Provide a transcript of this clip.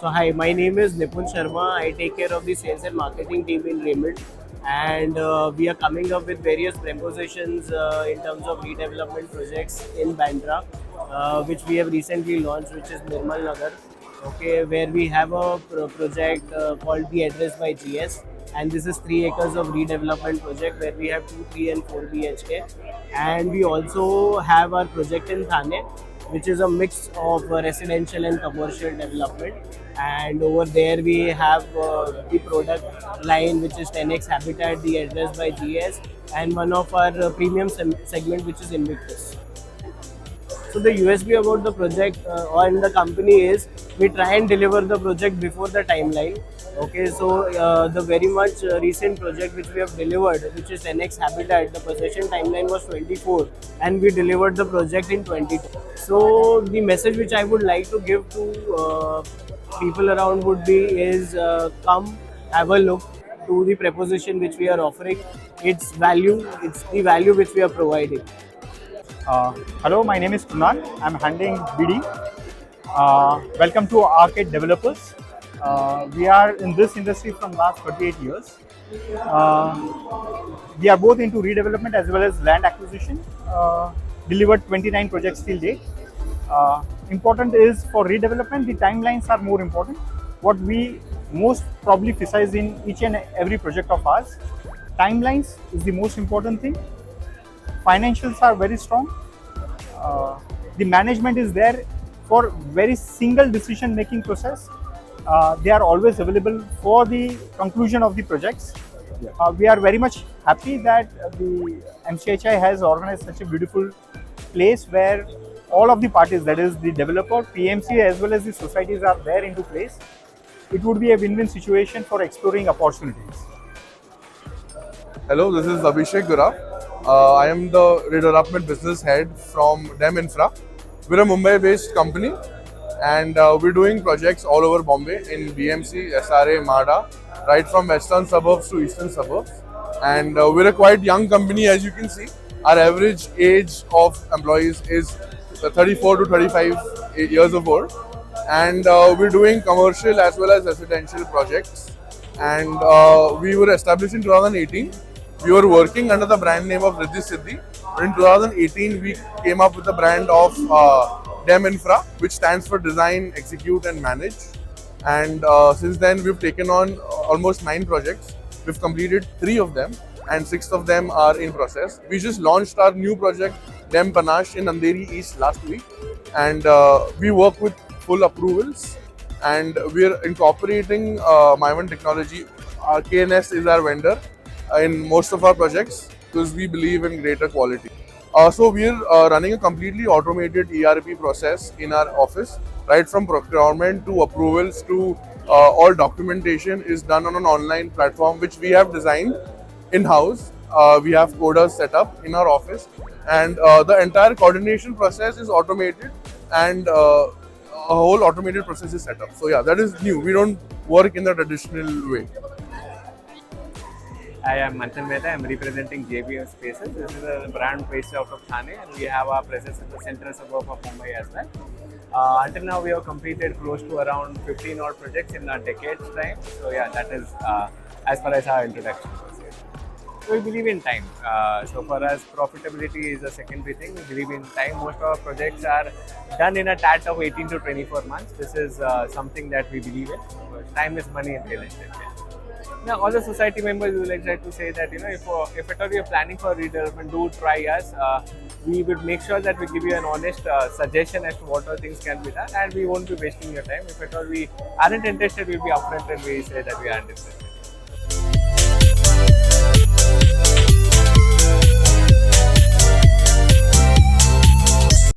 So hi, my name is Nipun Sharma. I take care of the sales and marketing team in Raymond, and we are coming up with various propositions in terms of redevelopment projects in Bandra, which we have recently launched, which is Nirmal Nagar. Okay, where we have a project called The Address by GS, and this is 3 acres of redevelopment project where we have 2, 3, and 4 BHK, and we also have our project in Thane, which is a mix of residential and commercial development. And over there we have the product line, which is 10x Habitat, The Address by GS, and one of our premium segment, which is Invictus. So the USP about the project or in the company is we try and deliver the project before the timeline. Okay, so the very much recent project which we have delivered, which is 10x Habitat, the possession timeline was 24 and we delivered the project in 22. So the message which I would like to give to people around would be is come have a look to the proposition which we are offering. It's value, it's the value which we are providing. Uh, Hello, my name is Kunal. I'm handling BD. Welcome to Arcade Developers. We are in this industry from last 38 years. We are both into redevelopment as well as land acquisition. Delivered 29 projects till date. Important is for redevelopment, the timelines are more important. What we most probably emphasize in each and every project of ours, timelines is the most important thing. Financials are very strong. The management is there for very single decision making process. They are always available for the conclusion of the projects. We are very much happy that the MCHI has organized such a beautiful place where all of the parties, that is the developer, PMC as well as the societies, are there into place. It would be a win-win situation for exploring opportunities. Hello, this is Abhishek Guraf. I am the redevelopment business head from DEM Infra. We're a Mumbai-based company, and we're doing projects all over Bombay in BMC, SRA, MADA, right from western suburbs to eastern suburbs. And we're a quite young company, as you can see. Our average age of employees is 34 to 35 years of old, and we're doing commercial as well as residential projects. And we were established in 2018. We were working under the brand name of Riddhi Siddhi. But in 2018, we came up with the brand of DEM Infra, which stands for Design, Execute and Manage. And since then, we've taken on almost 9 projects. We've completed 3 of them, and 6 of them are in process. We just launched our new project, DEM Panache, in Andheri East last week. And we work with full approvals. And we're incorporating My1 technology. KNS is our vendor in most of our projects because we believe in greater quality. So we're running a completely automated ERP process in our office, right from procurement to approvals to all documentation is done on an online platform which we have designed in-house. We have coders set up in our office, and the entire coordination process is automated, and a whole automated process is set up. So yeah, that is new. We don't work in the traditional way. I am Manthan Mehta. I am representing JBM Spaces. This is a brand based out of Thane, and we have our presence in the central suburb of Mumbai as well. Until now, we have completed close to around 15 odd projects in a decade's time. So yeah, that is as far as our introduction goes. So we believe in time. So for us, profitability is a secondary thing. We believe in time. Most of our projects are done in a TAT of 18 to 24 months. This is something that we believe in. Time is money in real estate. Now, all the society members would like to say that, if at all you're planning for redevelopment, do try us. We would make sure that we give you an honest suggestion as to what all things can be done, and we won't be wasting your time. If at all we aren't interested, we'll be upfront and we say that we aren't interested.